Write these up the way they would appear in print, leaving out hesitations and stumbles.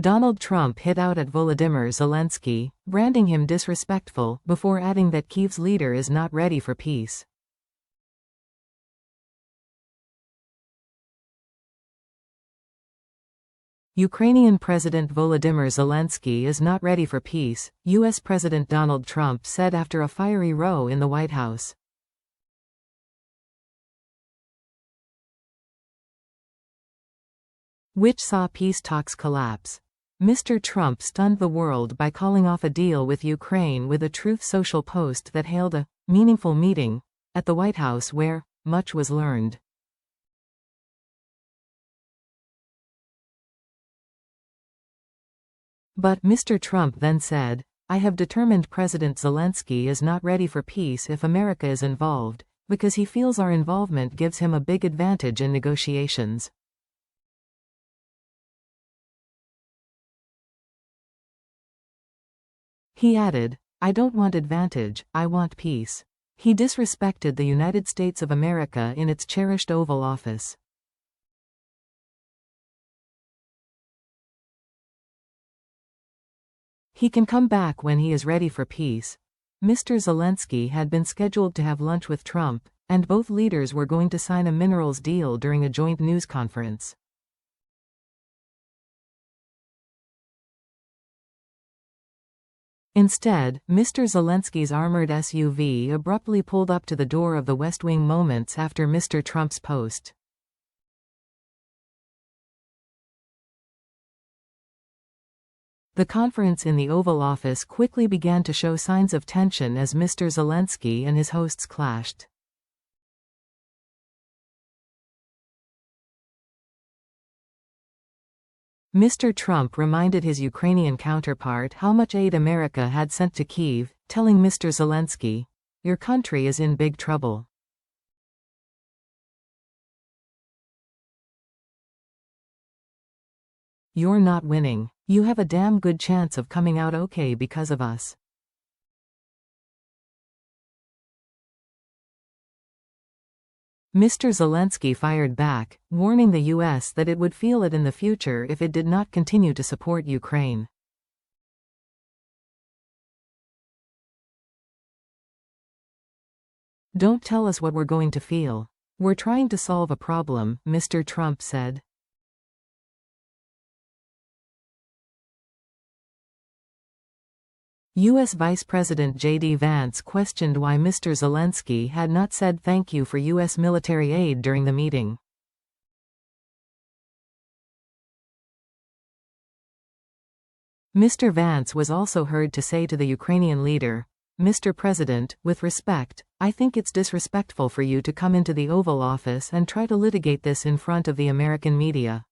Donald Trump hit out at Volodymyr Zelensky, branding him disrespectful, before adding that Kyiv's leader is not ready for peace. Ukrainian President Volodymyr Zelensky is not ready for peace, U.S. President Donald Trump said after a fiery row in the White House. Which saw peace talks collapse. Mr. Trump stunned the world by calling off a deal with Ukraine with a Truth Social post that hailed a meaningful meeting at the White House where much was learned. But Mr. Trump then said, "I have determined President Zelensky is not ready for peace if America is involved, because he feels our involvement gives him a big advantage in negotiations." He added, "I don't want advantage, I want peace." He disrespected the United States of America in its cherished Oval Office. He can come back when he is ready for peace. Mr. Zelensky had been scheduled to have lunch with Trump, and both leaders were going to sign a minerals deal during a joint news conference. Instead, Mr. Zelensky's armored SUV abruptly pulled up to the door of the West Wing moments after Mr. Trump's post. The conference in the Oval Office quickly began to show signs of tension as Mr. Zelensky and his hosts clashed. Mr. Trump reminded his Ukrainian counterpart how much aid America had sent to Kyiv, telling Mr. Zelensky, "Your country is in big trouble." "You're not winning. You have a damn good chance of coming out okay because of us." Mr. Zelensky fired back, warning the U.S. that it would feel it in the future if it did not continue to support Ukraine. "Don't tell us what we're going to feel. We're trying to solve a problem," Mr. Trump said. U.S. Vice President J.D. Vance questioned why Mr. Zelensky had not said thank you for U.S. military aid during the meeting. Mr. Vance was also heard to say to the Ukrainian leader, "Mr. President, with respect, I think it's disrespectful for you to come into the Oval Office and try to litigate this in front of the American media."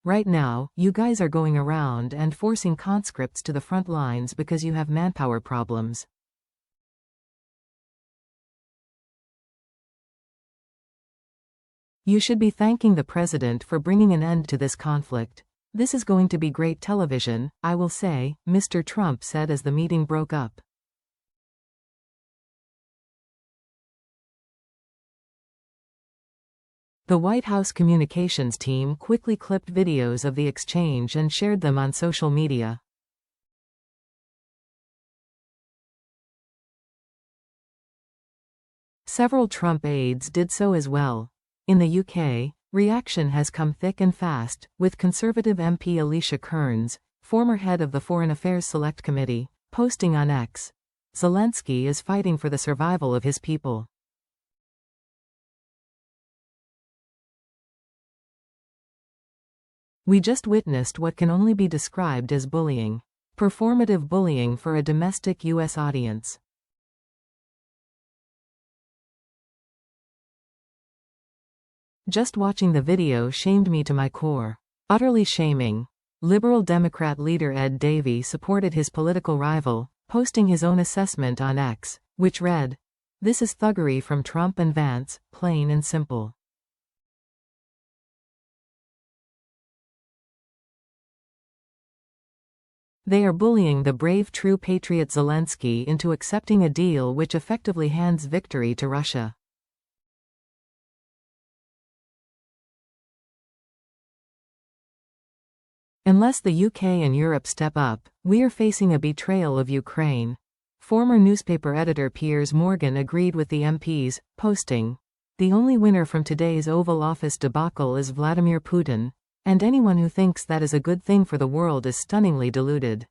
Right now, you guys are going around and forcing conscripts to the front lines because you have manpower problems. You should be thanking the president for bringing an end to this conflict. This is going to be great television, I will say, Mr. Trump said as the meeting broke up. The White House communications team quickly clipped videos of the exchange and shared them on social media. Several Trump aides did so as well. In the UK, reaction has come thick and fast, with Conservative MP Alicia Kearns, former head of the Foreign Affairs Select Committee, posting on X, "Zelensky is fighting for the survival of his people." "We just witnessed what can only be described as bullying. Performative bullying for a domestic U.S. audience. Just watching the video shamed me to my core. Utterly shaming." Liberal Democrat leader Ed Davey supported his political rival, posting his own assessment on X, which read, "This is thuggery from Trump and Vance, plain and simple." They are bullying the brave true patriot Zelensky into accepting a deal which effectively hands victory to Russia. Unless the UK and Europe step up, we are facing a betrayal of Ukraine. Former newspaper editor Piers Morgan agreed with the MPs, posting, "The only winner from today's Oval Office debacle is Vladimir Putin, and anyone who thinks that is a good thing for the world is stunningly deluded."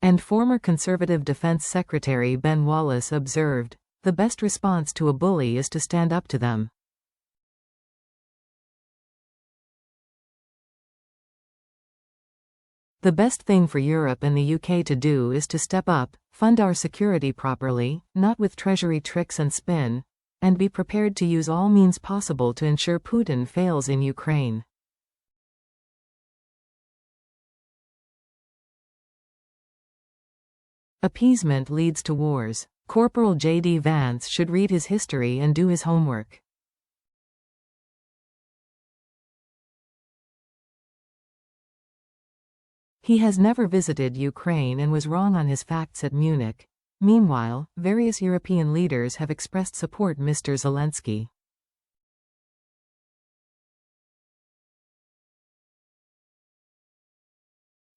And former Conservative Defense Secretary Ben Wallace observed, "The best response to a bully is to stand up to them." The best thing for Europe and the UK to do is to step up, fund our security properly, not with treasury tricks and spin, and be prepared to use all means possible to ensure Putin fails in Ukraine. Appeasement leads to wars. Corporal J.D. Vance should read his history and do his homework. He has never visited Ukraine and was wrong on his facts at Munich. Meanwhile, various European leaders have expressed support Mr. Zelensky.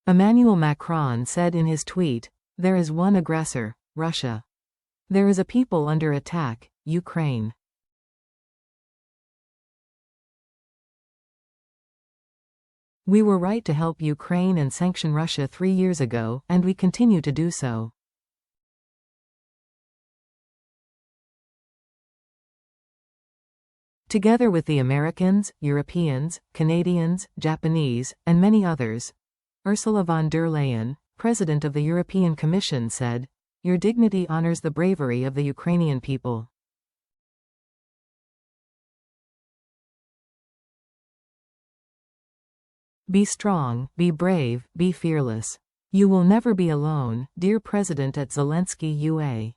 Emmanuel Macron said in his tweet, "There is one aggressor, Russia. There is a people under attack, Ukraine." We were right to help Ukraine and sanction Russia 3 years ago, and we continue to do so. Together with the Americans, Europeans, Canadians, Japanese, and many others, Ursula von der Leyen, President of the European Commission, said, "Your dignity honors the bravery of the Ukrainian people." Be strong, be brave, be fearless. You will never be alone, dear President at Zelensky UA.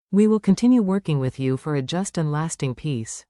We will continue working with you for a just and lasting peace.